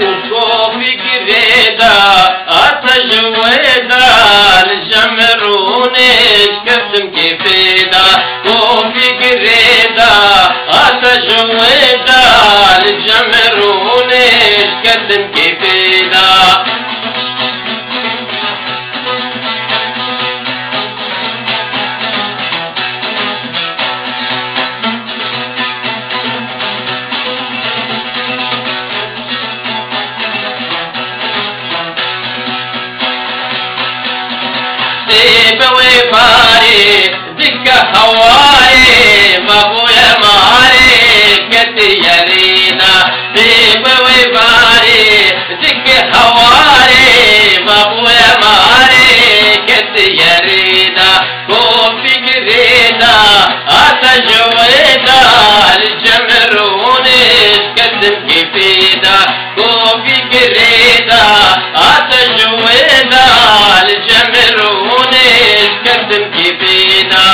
وكوفي قريدا أتجويدا الجمرونيش كتم كفيدا كوفي قريدا أتجويدا الجمرونيش كتم كفيدا وفاري دكة هواري مابويا ماري كتي يرينا سيب وفاري دكة هواري مابويا ماري كتي يرينا كوفي قرينا أتجويدا الجمروني كتم كفيدا كوفي قريدا أتجويدا الجمروني كتم كفيدا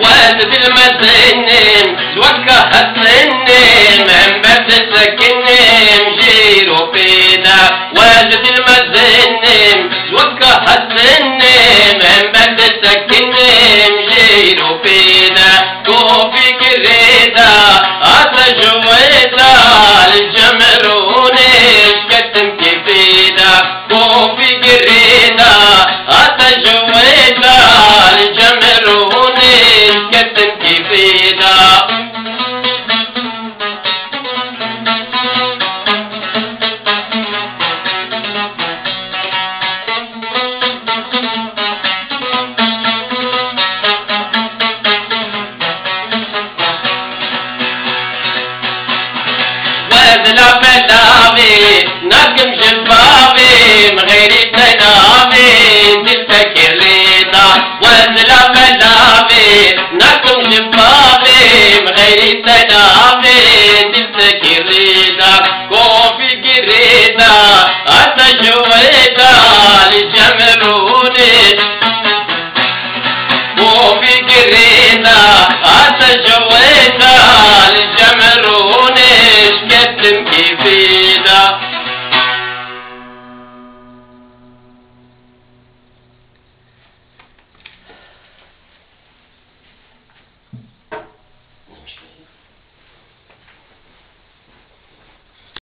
وادي المسنم زوكا هالسنم من بس سكنم جيرو فينا وادي المسنم زوكا هالسنم من بس سكنم جيرو فينا كوفي قريدا أتجويدا الجمروني كتم كفيدا كوفي قريدا أتجويدا الجمروني كتم كفيدا وزلا بلاوي نقم جبابي مغيري